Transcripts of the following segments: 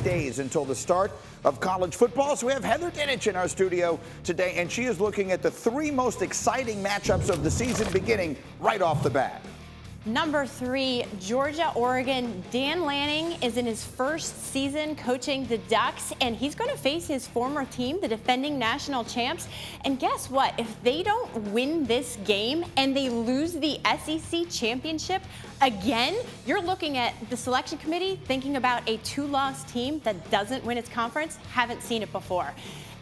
days until the start of college football. So we have Heather Dinich in our studio today, and she is looking at the three most exciting matchups of the season beginning right off the bat. Number 3, Georgia, Oregon. Dan Lanning is in his first season coaching the Ducks, and he's going to face his former team, the defending national champs. And guess what? If they don't win this game and they lose the SEC championship again, you're looking at the selection committee thinking about a 2-loss team that doesn't win its conference. Haven't seen it before.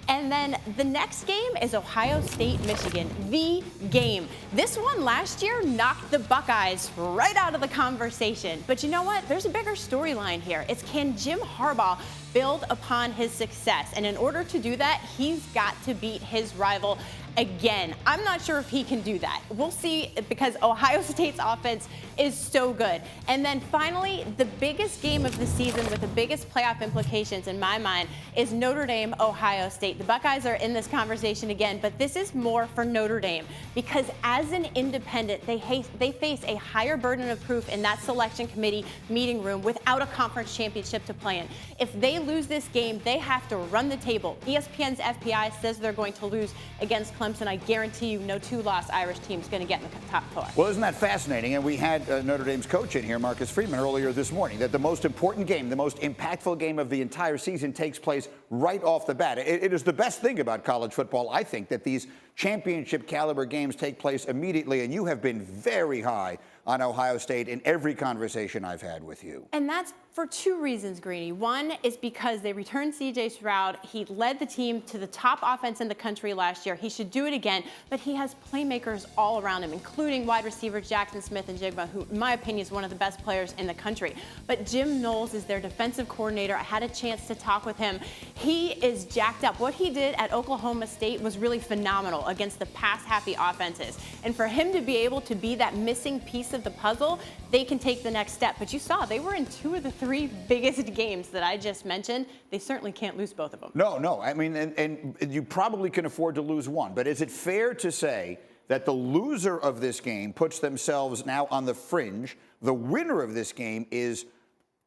And then the next game is Ohio State, Michigan, the game. This one last year knocked the Buckeyes right out of the conversation. But you know what? There's a bigger storyline here. It's, can Jim Harbaugh build upon his success? And in order to do that, he's got to beat his rival again. I'm not sure if he can do that. We'll see, because Ohio State's offense is so good. And then finally, the biggest game of the season with the biggest playoff implications in my mind is Notre Dame, Ohio State. The Buckeyes are in this conversation again, but this is more for Notre Dame because as an independent, they face a higher burden of proof in that selection committee meeting room without a conference championship to play in. If they lose this game, they have to run the table. ESPN's FPI says they're going to lose against Clemson. I guarantee you no 2-loss Irish team is going to get in the top 4. Well, isn't that fascinating? And we had Notre Dame's coach in here, Marcus Friedman, earlier this morning, that the most important game, the most impactful game of the entire season takes place right off the bat. It is the best thing about college football, I think, that these championship caliber games take place immediately. And you have been very high on Ohio State in every conversation I've had with you. And that's for 2 reasons, Greeny. One is because they returned C.J. Stroud. He led the team to the top offense in the country last year. He should do it again, but he has playmakers all around him, including wide receivers Jackson Smith and Jigba, who, in my opinion, is one of the best players in the country. But Jim Knowles is their defensive coordinator. I had a chance to talk with him. He is jacked up. What he did at Oklahoma State was really phenomenal against the pass-happy offenses. And for him to be able to be that missing piece of the puzzle, they can take the next step. But you saw they were in 2 of the 3 biggest games that I just mentioned. They certainly can't lose both of them. No. I mean, and you probably can afford to lose one. But is it fair to say that the loser of this game puts themselves now on the fringe? The winner of this game is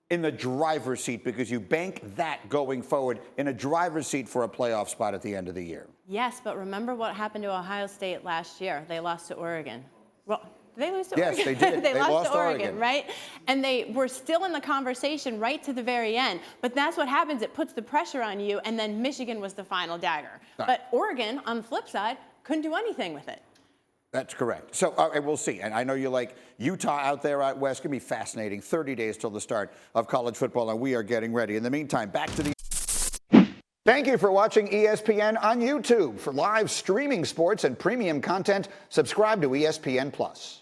in the driver's seat because you bank that going forward in a driver's seat for a playoff spot at the end of the year. Yes, but remember what happened to Ohio State last year. They lost to Oregon. Well, did they lose to Oregon? Yes, they did. They lost to Oregon, right? And they were still in the conversation right to the very end. But that's what happens. It puts the pressure on you, and then Michigan was the final dagger. Right. But Oregon, on the flip side, couldn't do anything with it. That's correct. So we'll see. And I know you like Utah out there out west. It's going to be fascinating. 30 days till the start of college football, and we are getting ready. In the meantime, back to the... Thank you for watching ESPN on YouTube. For live streaming sports and premium content, subscribe to ESPN+.